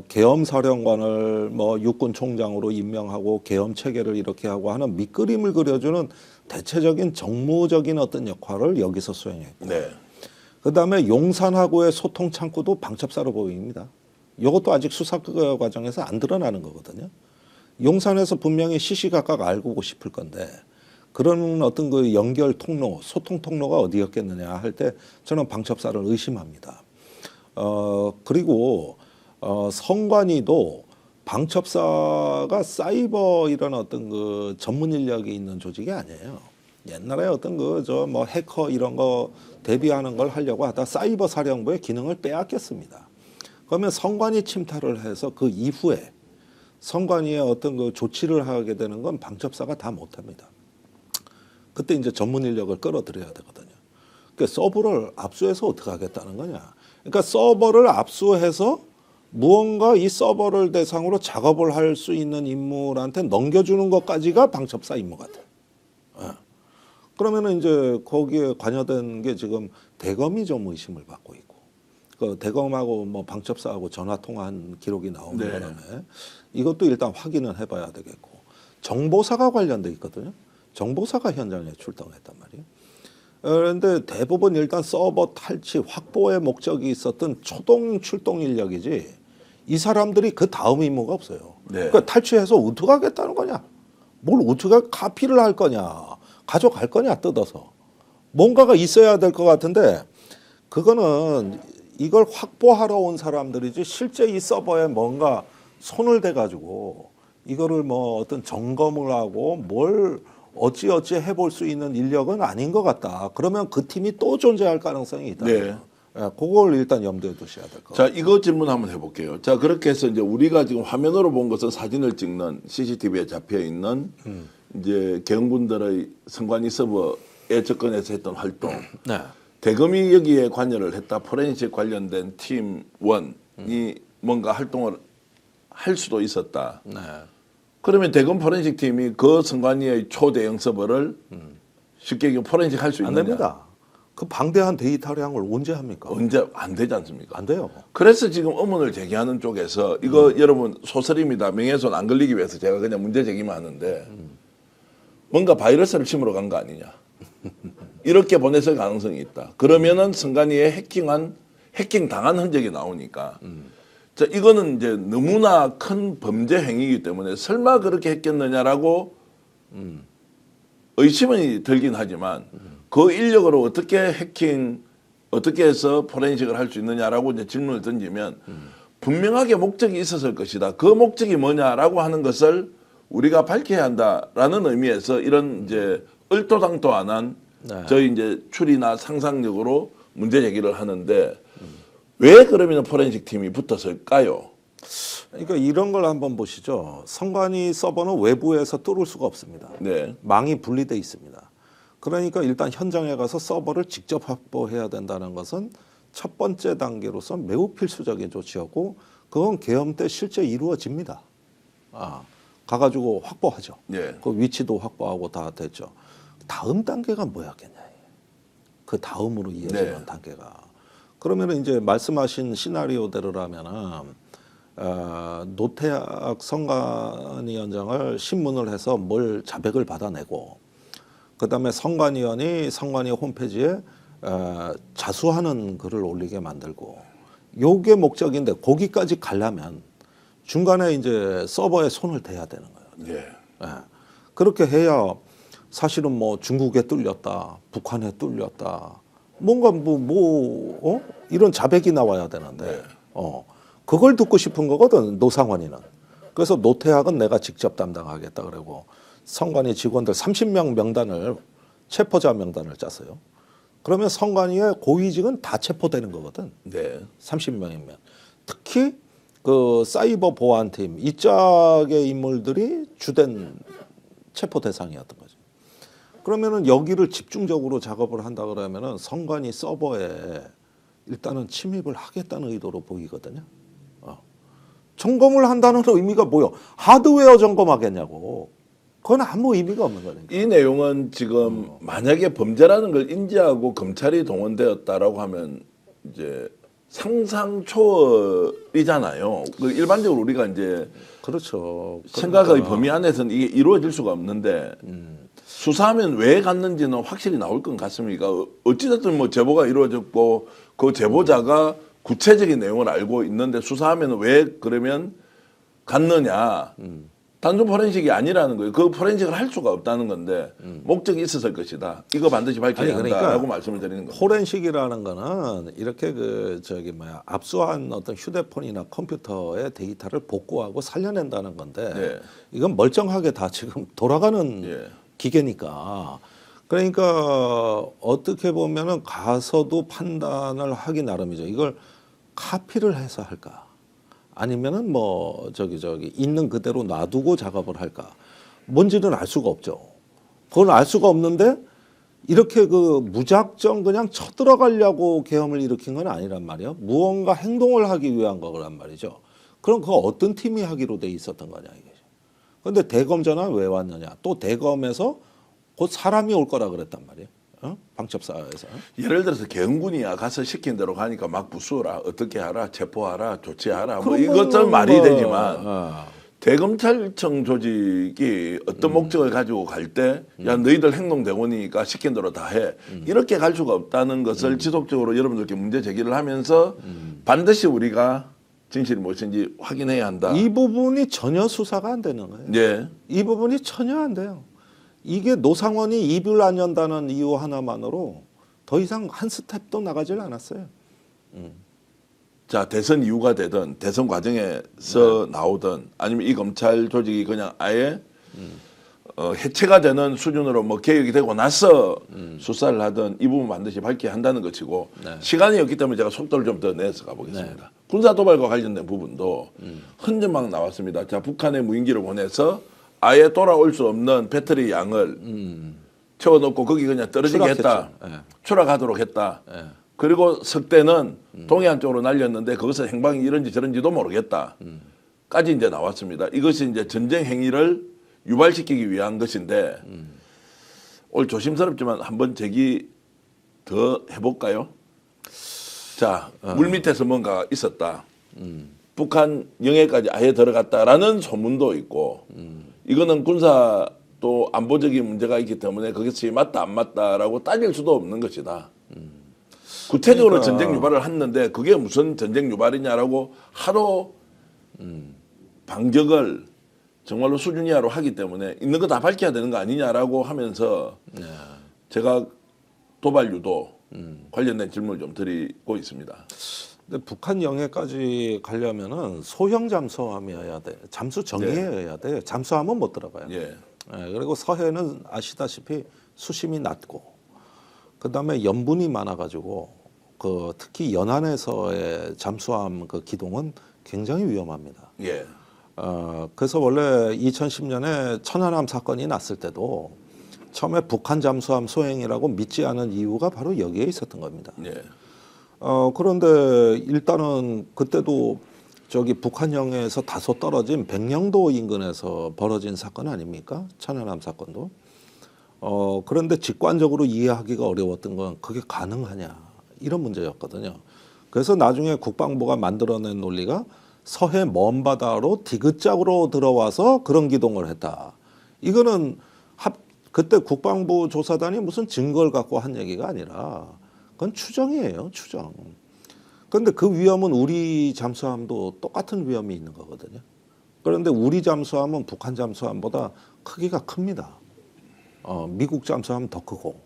계엄 사령관을 육군 총장으로 임명하고 계엄 체계를 이렇게 하고 하는 밑그림을 그려주는 대체적인 정무적인 어떤 역할을 여기서 수행했고, 네. 그다음에 용산하고의 소통 창구도 방첩사로 보입니다. 이것도 아직 수사 과정에서 안 드러나는 거거든요. 용산에서 분명히 시시각각 알고 싶을 건데 그런 어떤 그 연결 통로, 소통 통로가 어디였겠느냐 할 때 저는 방첩사를 의심합니다. 그리고 선관위도 방첩사가 사이버 이런 어떤 그 전문 인력이 있는 조직이 아니에요. 옛날에 어떤 해커 이런 거 대비하는 걸 하려고 하다 사이버 사령부의 기능을 빼앗겼습니다. 그러면 선관위 침탈을 해서 그 이후에 선관위의 어떤 그 조치를 하게 되는 건 방첩사가 다 못합니다. 그때 이제 전문 인력을 끌어들여야 되거든요. 그러니까 서버를 압수해서 어떻게 하겠다는 거냐. 그러니까 서버를 압수해서 무언가 이 서버를 대상으로 작업을 할 수 있는 인물한테 넘겨주는 것까지가 방첩사 임무 같아요. 그러면은 이제 거기에 관여된 게 지금 대검이 좀 의심을 받고 있고, 그 대검하고 방첩사하고 전화 통화한 기록이 나오는 네. 바람에 이것도 일단 확인을 해봐야 되겠고, 정보사가 관련돼 있거든요. 정보사가 현장에 출동했단 말이에요. 그런데 대부분 일단 서버 탈취 확보의 목적이 있었던 초동 출동 인력이지 이 사람들이 그 다음 임무가 없어요. 네. 그러니까 탈취해서 어떻게 하겠다는 거냐? 뭘 어떻게 카피를 할 거냐? 가져갈 거냐? 뜯어서 뭔가가 있어야 될 것 같은데 그거는 이걸 확보하러 온 사람들이지 실제 이 서버에 뭔가 손을 대가지고 이거를 어떤 점검을 하고 뭘 어찌어찌 해볼 수 있는 인력은 아닌 것 같다. 그러면 그 팀이 또 존재할 가능성이 있다. 네. 그걸 일단 염두에 두셔야 될 것 같아요. 자, 이거 질문 한번 해볼게요. 자, 그렇게 해서 이제 우리가 지금 화면으로 본 것은 사진을 찍는 CCTV에 잡혀 있는 이제 계엄군들의 선관위 서버에 접근해서 했던 활동. 네. 대검이 여기에 관여를 했다. 포렌식 관련된 팀 1이 뭔가 활동을 할 수도 있었다. 네. 그러면 대검 포렌식 팀이 그 선관위의 초대형 서버를 쉽게 포렌식 할 수 안 있느냐? 됩니다. 그 방대한 데이터량을 언제 합니까? 언제 안 되지 않습니까? 안 돼요. 그래서 지금 의문을 제기하는 쪽에서 이거 여러분 소설입니다. 명예훼손 안 걸리기 위해서 제가 그냥 문제 제기만 하는데 뭔가 바이러스를 심으러 간 거 아니냐. 이렇게 보냈을 가능성이 있다. 그러면은 선관위에 해킹 당한 흔적이 나오니까 자, 이거는 이제 너무나 큰 범죄 행위이기 때문에 설마 그렇게 했겠느냐라고 의심이 들긴 하지만 그 인력으로 어떻게 어떻게 해서 포렌식을 할 수 있느냐라고 이제 질문을 던지면 분명하게 목적이 있었을 것이다. 그 목적이 뭐냐라고 하는 것을 우리가 밝혀야 한다라는 의미에서 이런 이제 얼토당토 안 한 네. 저희 이제 추리나 상상력으로 문제 제기를 하는데 왜 그러면 포렌식 팀이 붙었을까요? 그러니까 이런 걸 한번 보시죠. 선관위 서버는 외부에서 뚫을 수가 없습니다. 네. 망이 분리돼 있습니다. 그러니까 일단 현장에 가서 서버를 직접 확보해야 된다는 것은 첫 번째 단계로서 매우 필수적인 조치였고 그건 계엄 때 실제 이루어집니다. 가가지고 확보하죠. 예. 그 위치도 확보하고 다 됐죠. 다음 단계가 뭐였겠냐. 그 다음으로 이어지는 네. 단계가. 그러면 이제 말씀하신 시나리오대로라면은 노태학 선관위원장을 신문을 해서 뭘 자백을 받아내고 그다음에 선관위원이 선관위 홈페이지에 자수하는 글을 올리게 만들고 요게 목적인데 거기까지 가려면 중간에 이제 서버에 손을 대야 되는 거예요. 예. 예. 그렇게 해야 사실은 뭐 중국에 뚫렸다, 북한에 뚫렸다, 뭔가 이런 자백이 나와야 되는데, 그걸 듣고 싶은 거거든 노상원이는. 그래서 노태학은 내가 직접 담당하겠다 그러고 선관위 직원들 30명 명단을 체포자 명단을 짰어요. 그러면 선관위의 고위직은 다 체포되는 거거든. 네. 30명이면 특히 그 사이버 보안팀 이 짝의 인물들이 주된 체포 대상이었던 거죠. 그러면은 여기를 집중적으로 작업을 한다 그러면은 선관위 서버에 일단은 침입을 하겠다는 의도로 보이거든요. 점검을 한다는 의미가 뭐요? 하드웨어 점검하겠냐고. 그건 아무 의미가 없는 거니까. 이 내용은 지금 만약에 범죄라는 걸 인지하고 검찰이 동원되었다라고 하면 이제 상상 초월이잖아요. 그 일반적으로 우리가 이제 그렇죠. 생각의 범위 안에서는 이게 이루어질 수가 없는데 수사하면 왜 갔는지는 확실히 나올 것 같습니까? 어찌됐든 뭐 제보가 이루어졌고 그 제보자가 구체적인 내용을 알고 있는데 수사하면 왜 그러면 갔느냐. 단순 포렌식이 아니라는 거예요. 그 포렌식을 할 수가 없다는 건데 목적이 있었을 것이다. 이거 반드시 밝혀야 한다라고 말씀을 드리는 겁니다. 포렌식이라는 거는 이렇게 압수한 어떤 휴대폰이나 컴퓨터의 데이터를 복구하고 살려낸다는 건데 네. 이건 멀쩡하게 다 지금 돌아가는 예. 기계니까 그러니까 어떻게 보면은 가서도 판단을 하기 나름이죠. 이걸 카피를 해서 할까? 아니면은 있는 그대로 놔두고 작업을 할까? 뭔지는 알 수가 없죠. 그건 알 수가 없는데 이렇게 그 무작정 그냥 쳐들어가려고 계엄을 일으킨 건 아니란 말이에요. 무언가 행동을 하기 위한 거란 말이죠. 그럼 그거 어떤 팀이 하기로 돼 있었던 거냐 이거죠. 그런데 대검 전화 왜 왔느냐? 또 대검에서 곧 사람이 올 거라 그랬단 말이에요. 방첩사에서. 예를 들어서 계엄군이야 가서 시킨 대로 가니까 막 부수어라 어떻게 하라 체포하라 조치하라 뭐 그런 이것은 거는 말이 뭐, 되지만 대검찰청 조직이 어떤 목적을 가지고 갈 때 야 너희들 행동대원이니까 시킨 대로 다 해 이렇게 갈 수가 없다는 것을 지속적으로 여러분들께 문제 제기를 하면서 반드시 우리가 진실이 무엇인지 확인해야 한다. 이 부분이 전혀 수사가 안 되는 거예요. 예. 이 부분이 전혀 안 돼요. 이게 노상원이 입을 안 연다는 이유 하나만으로 더 이상 한 스텝도 나가질 않았어요. 자 대선 이유가 되든 대선 과정에서 나오든 아니면 이 검찰 조직이 그냥 아예 해체가 되는 수준으로 뭐 개혁이 되고 나서 수사를 하든 이 부분 반드시 밝혀야 한다는 것이고 시간이 없기 때문에 제가 속도를 좀 더 내서 가보겠습니다. 군사 도발과 관련된 부분도 흔적막 나왔습니다. 자 북한에 무인기를 보내서 아예 돌아올 수 없는 배터리 양을 채워놓고 거기 그냥 떨어지게 했다. 추락하도록 했다. 그리고 석대는 동해안 쪽으로 날렸는데 거기서 행방이 이런지 저런지도 모르겠다. 까지 이제 나왔습니다. 이것이 이제 전쟁 행위를 유발시키기 위한 것인데 오늘 조심스럽지만 한번 더 해볼까요? 자, 물 밑에서 뭔가 있었다. 북한 영해까지 아예 들어갔다라는 소문도 있고, 이거는 군사 또 안보적인 문제가 있기 때문에 그것이 맞다 안 맞다라고 따질 수도 없는 것이다. 구체적으로 전쟁 유발을 했는데 그게 무슨 전쟁 유발이냐라고 하도 반격을 정말로 수준 이하로 하기 때문에 있는 거 다 밝혀야 되는 거 아니냐라고 하면서 제가 도발 유도 관련된 질문을 좀 드리고 있습니다. 근데 북한 영해까지 가려면은 소형 잠수함이어야 돼. 잠수 정예여야 돼. 잠수함은 못 들어가요. 예. 예, 그리고 서해는 아시다시피 수심이 낮고, 그다음에 염분이 많아가지고 그 특히 연안에서의 잠수함 그 기동은 굉장히 위험합니다. 예. 그래서 원래 2010년에 천안함 사건이 났을 때도 처음에 북한 잠수함 소행이라고 믿지 않은 이유가 바로 여기에 있었던 겁니다. 예. 그런데 일단은 그때도 저기 북한 영해에서 다소 떨어진 백령도 인근에서 벌어진 사건 아닙니까? 천안함 사건도. 그런데 직관적으로 이해하기가 어려웠던 건 그게 가능하냐 이런 문제였거든요. 그래서 나중에 국방부가 만들어낸 논리가 서해 먼 바다로 디귿짝으로 들어와서 그런 기동을 했다. 이거는 그때 국방부 조사단이 무슨 증거를 갖고 한 얘기가 아니라 그건 추정이에요, 추정. 그런데 그 위험은 우리 잠수함도 똑같은 위험이 있는 거거든요. 그런데 우리 잠수함은 북한 잠수함보다 크기가 큽니다. 미국 잠수함은 더 크고.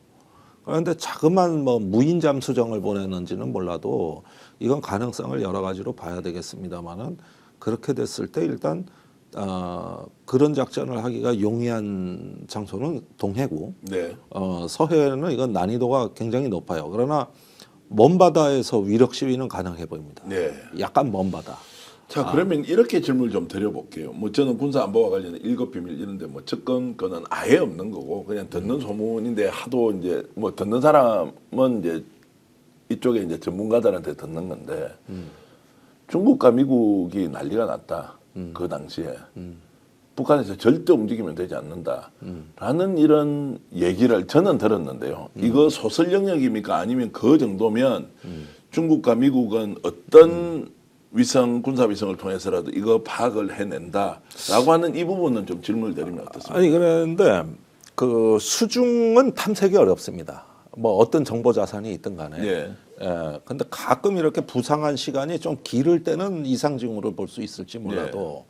그런데 자그만 뭐 무인 잠수정을 보냈는지는 몰라도 이건 가능성을 여러 가지로 봐야 되겠습니다만은 그렇게 됐을 때 일단 그런 작전을 하기가 용이한 장소는 동해고, 네. 서해는 이건 난이도가 굉장히 높아요. 그러나 먼 바다에서 위력 시위는 가능해 보입니다. 네. 약간 먼 바다. 자, 그러면 이렇게 질문을 좀 드려볼게요. 뭐 저는 군사 안보와 관련해 일곱 비밀 이런데 뭐 접근권은 아예 없는 거고 그냥 듣는 소문인데 하도 이제 뭐 듣는 사람은 이제 이쪽에 이제 전문가들한테 듣는 건데 중국과 미국이 난리가 났다. 그 당시에 북한에서 절대 움직이면 되지 않는다라는 이런 얘기를 저는 들었는데요. 이거 소설 영역입니까? 아니면 그 정도면 중국과 미국은 어떤 위성 군사 위성을 통해서라도 이거 파악을 해낸다라고 하는 이 부분은 좀 질문을 드리면 어떻습니까? 아니 그런데 그 수중은 탐색이 어렵습니다. 뭐 어떤 정보 자산이 있든 간에. 예. 근데 가끔 이렇게 부상한 시간이 좀 길을 때는 이상 징후를 볼 수 있을지 몰라도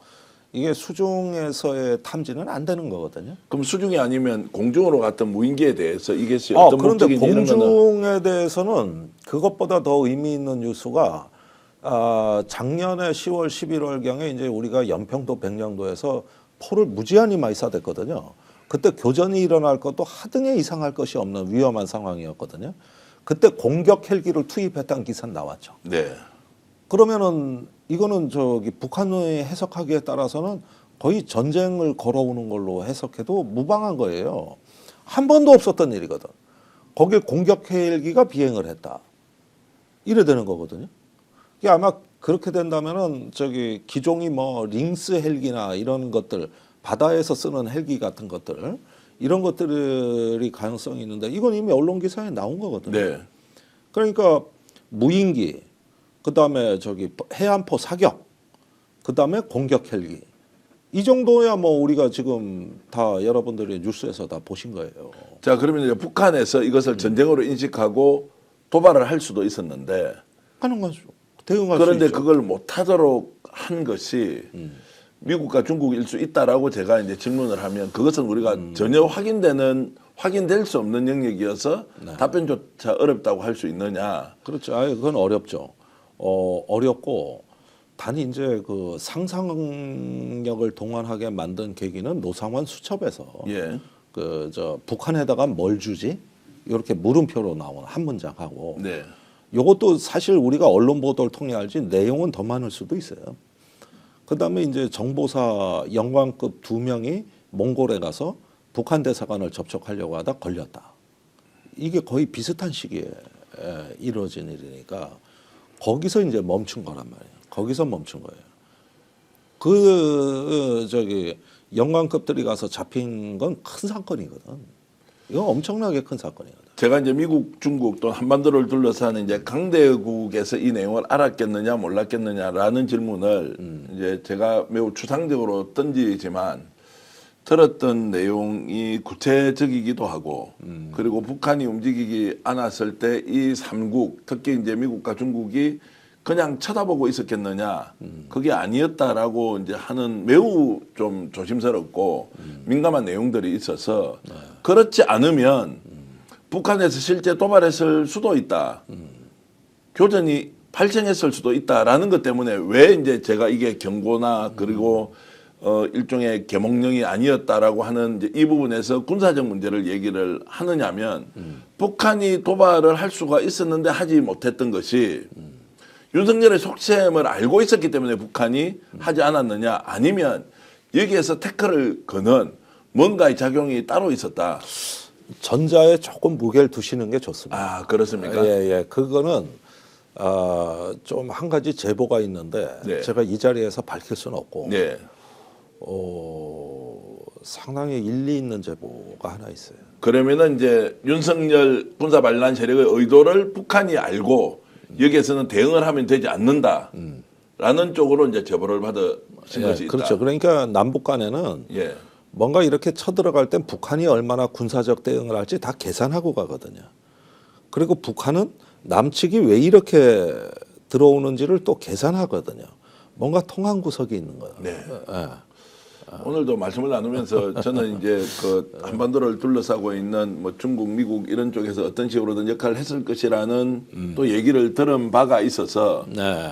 이게 수중에서의 탐지는 안 되는 거거든요. 그럼 수중이 아니면 공중으로 갔던 무인기에 대해서 이것이 어떤 그런데 목적인지 이런 거는 공중에 대해서는 그것보다 더 의미 있는 뉴스가 작년에 10월, 11월경에 이제 우리가 연평도, 백령도에서 포를 무지한히 많이 쏴댔거든요. 그때 교전이 일어날 것도 하등에 이상할 것이 없는 위험한 상황이었거든요. 그때 공격 헬기를 투입했다는 기사 나왔죠. 네. 그러면은 이거는 저기 북한의 해석하기에 따라서는 거의 전쟁을 걸어오는 걸로 해석해도 무방한 거예요. 한 번도 없었던 일이거든. 거기에 공격 헬기가 비행을 했다. 이래 되는 거거든요. 이게 아마 그렇게 된다면은 저기 기종이 뭐 링스 헬기나 이런 것들 바다에서 쓰는 헬기 같은 것들 이런 것들이 가능성이 있는데 이건 이미 언론 기사에 나온 거거든요. 네. 그러니까 무인기, 그다음에 저기 해안포 사격, 그다음에 공격 헬기. 이 정도야 뭐 우리가 지금 다 여러분들이 뉴스에서 다 보신 거예요. 자, 그러면 이제 북한에서 이것을 전쟁으로 인식하고 도발을 할 수도 있었는데 가능하죠. 대응할 수 그런데 있죠. 그걸 못하도록 한 것이 미국과 중국일 수 있다라고 제가 이제 질문을 하면 그것은 우리가 전혀 확인될 수 없는 영역이어서 답변조차 어렵다고 할 수 있느냐? 그렇죠. 그건 어렵죠. 어렵고 단지 이제 그 상상력을 동원하게 만든 계기는 노상원 수첩에서 예. 그 저 북한에다가 뭘 주지? 이렇게 물음표로 나오는 한 문장하고 네. 요것도 사실 우리가 언론 보도를 통해 알지 내용은 더 많을 수도 있어요. 그다음에 이제 정보사 영관급 2명이 몽골에 가서 북한 대사관을 접촉하려고 하다 걸렸다. 이게 거의 비슷한 시기에 이루어진 일이니까 거기서 이제 멈춘 거란 말이에요. 거기서 멈춘 거예요. 그 저기 영관급들이 가서 잡힌 건 큰 사건이거든. 이건 엄청나게 큰 사건이거든. 제가 이제 미국, 중국 또 한반도를 둘러싸는 이제 강대국에서 이 내용을 알았겠느냐 몰랐겠느냐라는 질문을 이제 제가 매우 추상적으로 던지지만 들었던 내용이 구체적이기도 하고 그리고 북한이 움직이지 않았을 때 이 삼국 특히 이제 미국과 중국이 그냥 쳐다보고 있었겠느냐 그게 아니었다라고 이제 하는 매우 좀 조심스럽고 민감한 내용들이 있어서 그렇지 않으면 북한에서 실제 도발했을 수도 있다. 교전이 발생했을 수도 있다라는 것 때문에 왜 이제 제가 이게 경고나 그리고 일종의 계몽령이 아니었다라고 하는 이제 이 부분에서 군사적 문제를 얘기를 하느냐면 북한이 도발을 할 수가 있었는데 하지 못했던 것이 윤석열의 속셈을 알고 있었기 때문에 북한이 하지 않았느냐 아니면 여기에서 태클을 거는 뭔가의 작용이 따로 있었다. 전자에 조금 무게를 두시는 게 좋습니다. 아 그렇습니까? 예. 그거는 좀 한 가지 제보가 있는데 네. 제가 이 자리에서 밝힐 수는 없고 네. 상당히 일리 있는 제보가 하나 있어요. 그러면은 이제 윤석열 군사 반란 세력의 의도를 북한이 알고 여기에서는 대응을 하면 되지 않는다라는 쪽으로 이제 제보를 받으신 것이 있다. 그렇죠. 그러니까 남북 간에는 예. 뭔가 이렇게 쳐들어갈 땐 북한이 얼마나 군사적 대응을 할지 다 계산하고 가거든요. 그리고 북한은 남측이 왜 이렇게 들어오는지를 또 계산하거든요. 뭔가 통한 구석이 있는 거예요. 네. 예. 오늘도 말씀을 나누면서 저는 이제 그 한반도를 둘러싸고 있는 뭐 중국, 미국 이런 쪽에서 어떤 식으로든 역할을 했을 것이라는 또 얘기를 들은 바가 있어서 네.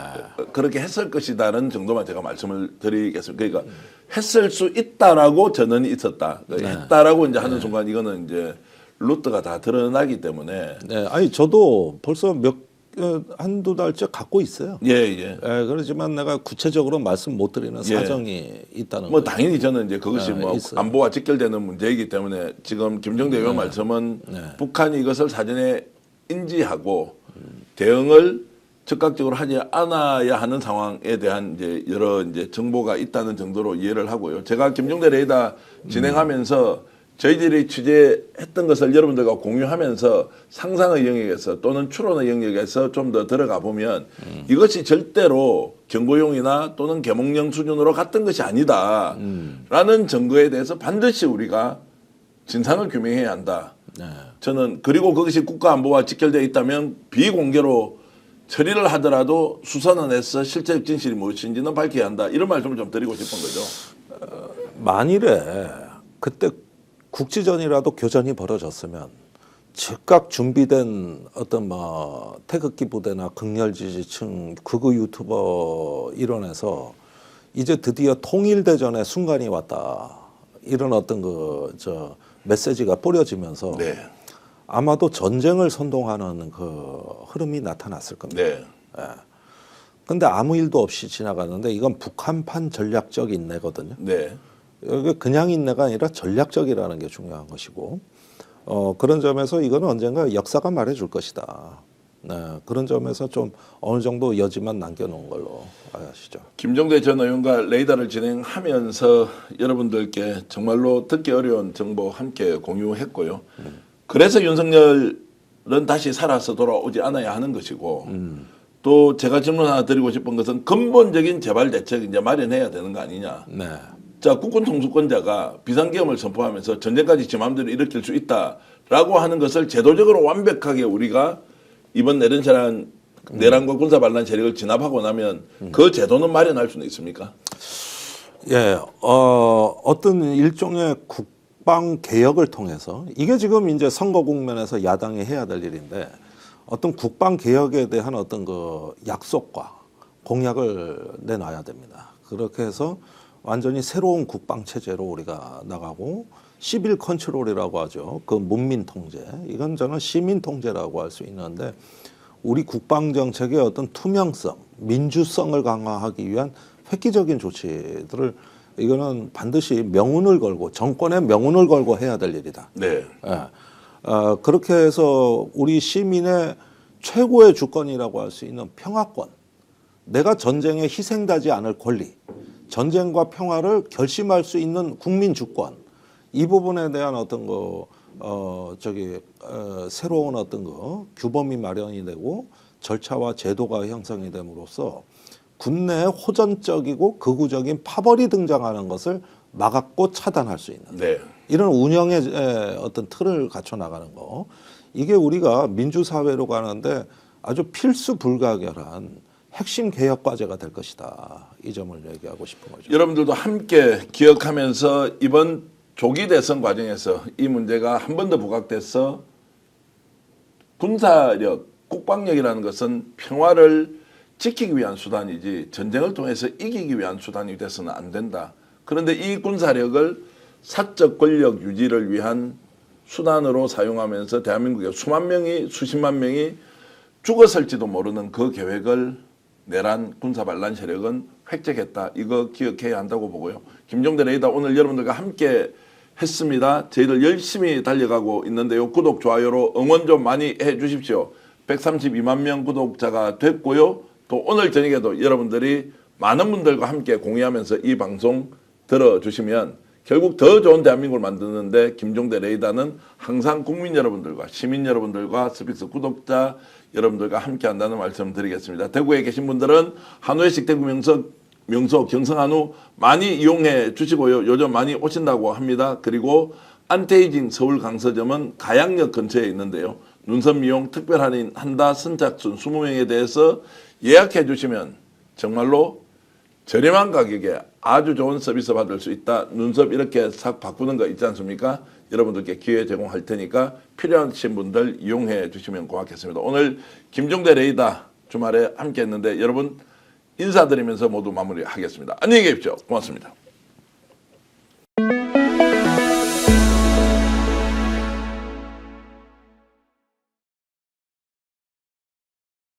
그렇게 했을 것이다는 정도만 제가 말씀을 드리겠습니다. 그러니까 했을 수 있다라고 전언이 있었다. 했다라고 이제 하는 순간 이거는 이제 루트가 다 드러나기 때문에 네. 아니 저도 벌써 한두 달째 갖고 있어요. 예. 그렇지만 내가 구체적으로 말씀 못 드리는 사정이 있다는 뭐 거예요. 당연히 저는 이제 그것이 뭐 있어요. 안보와 직결되는 문제이기 때문에 지금 김정대 의원 말씀은 북한이 이것을 사전에 인지하고 대응을 즉각적으로 하지 않아야 하는 상황에 대한 이제 여러 이제 정보가 있다는 정도로 이해를 하고요. 제가 김정대 레이더 진행하면서 저희들이 취재했던 것을 여러분들과 공유하면서 상상의 영역에서 또는 추론의 영역에서 좀 더 들어가 보면 이것이 절대로 경고용이나 또는 계몽령 수준으로 갔던 것이 아니다. 라는 증거에 대해서 반드시 우리가 진상을 규명해야 한다. 네. 저는 그리고 그것이 국가안보와 직결되어 있다면 비공개로 처리를 하더라도 수사는 해서 실제 진실이 무엇인지는 밝혀야 한다. 이런 말씀을 좀 드리고 싶은 거죠. 만일에 그때 국지전이라도 교전이 벌어졌으면 즉각 준비된 어떤 뭐 태극기 부대나 극렬 지지층 극우 유튜버 일원에서 이제 드디어 통일대전의 순간이 왔다 이런 어떤 그 메시지가 뿌려지면서 네. 아마도 전쟁을 선동하는 그 흐름이 나타났을 겁니다. 네. 근데 아무 일도 없이 지나가는데 이건 북한판 전략적 인내거든요. 네. 여기 그냥 인내가 아니라 전략적이라는 게 중요한 것이고 그런 점에서 이거는 언젠가 역사가 말해줄 것이다. 네, 그런 점에서 좀 어느 정도 여지만 남겨놓은 걸로 아시죠. 김종대 전 의원과 레이더를 진행하면서 여러분들께 정말로 듣기 어려운 정보 함께 공유했고요. 그래서 윤석열은 다시 살아서 돌아오지 않아야 하는 것이고 또 제가 질문 하나 드리고 싶은 것은 근본적인 재발 대책 이제 마련해야 되는 거 아니냐. 네. 자, 국군 통수권자가 비상계엄을 선포하면서 전쟁까지 지 마음대로 일으킬 수 있다라고 하는 것을 제도적으로 완벽하게 우리가 이번 내란과 군사 반란 세력을 진압하고 나면 그 제도는 마련할 수는 있습니까? 예, 어떤 일종의 국방 개혁을 통해서 이게 지금 이제 선거 국면에서 야당이 해야 될 일인데 어떤 국방 개혁에 대한 어떤 그 약속과 공약을 내놔야 됩니다. 그렇게 해서 완전히 새로운 국방 체제로 우리가 나가고 시빌 컨트롤이라고 하죠. 그 문민 통제. 이건 저는 시민 통제라고 할 수 있는데 우리 국방 정책의 어떤 투명성, 민주성을 강화하기 위한 획기적인 조치들을 이거는 반드시 명운을 걸고 정권의 명운을 걸고 해야 될 일이다. 네. 예. 그렇게 해서 우리 시민의 최고의 주권이라고 할 수 있는 평화권, 내가 전쟁에 희생되지 않을 권리, 전쟁과 평화를 결심할 수 있는 국민 주권, 이 부분에 대한 어떤 거 새로운 어떤 규범이 마련이 되고 절차와 제도가 형성이 됨으로써 국내에 호전적이고 극우적인 파벌이 등장하는 것을 막았고 차단할 수 있는 네. 이런 운영의 어떤 틀을 갖춰 나가는 거, 이게 우리가 민주사회로 가는데 아주 필수 불가결한 핵심 개혁 과제가 될 것이다. 이 점을 얘기하고 싶은 거죠. 여러분들도 함께 기억하면서 이번 조기 대선 과정에서 이 문제가 한 번 더 부각돼서 군사력, 국방력이라는 것은 평화를 지키기 위한 수단이지 전쟁을 통해서 이기기 위한 수단이 돼서는 안 된다. 그런데 이 군사력을 사적 권력 유지를 위한 수단으로 사용하면서 대한민국의 수만 명이, 수십만 명이 죽었을지도 모르는 그 계획을 내란 군사반란 세력은 획책했다. 이거 기억해야 한다고 보고요. 김종대 레이더 오늘 여러분들과 함께 했습니다. 저희들 열심히 달려가고 있는데요. 구독, 좋아요로 응원 좀 많이 해주십시오. 132만 명 구독자가 됐고요. 또 오늘 저녁에도 여러분들이 많은 분들과 함께 공유하면서 이 방송 들어주시면 결국 더 좋은 대한민국을 만드는데 김종대 레이더는 항상 국민 여러분들과 시민 여러분들과 스픽스 구독자 여러분들과 함께 한다는 말씀 드리겠습니다. 대구에 계신 분들은 한우회식 대구 명소 경성한우 많이 이용해 주시고요. 요즘 많이 오신다고 합니다. 그리고 안테이징 서울 강서점은 가양역 근처에 있는데요. 눈썹 미용 특별 할인 한다 선착순 20명에 대해서 예약해 주시면 정말로 저렴한 가격에 아주 좋은 서비스 받을 수 있다. 눈썹 이렇게 싹 바꾸는 거 있지 않습니까? 여러분들께 기회 제공할 테니까 필요하신 분들 이용해 주시면 고맙겠습니다. 오늘 김종대 레이더 주말에 함께 했는데 여러분 인사드리면서 모두 마무리하겠습니다. 안녕히 계십시오. 고맙습니다.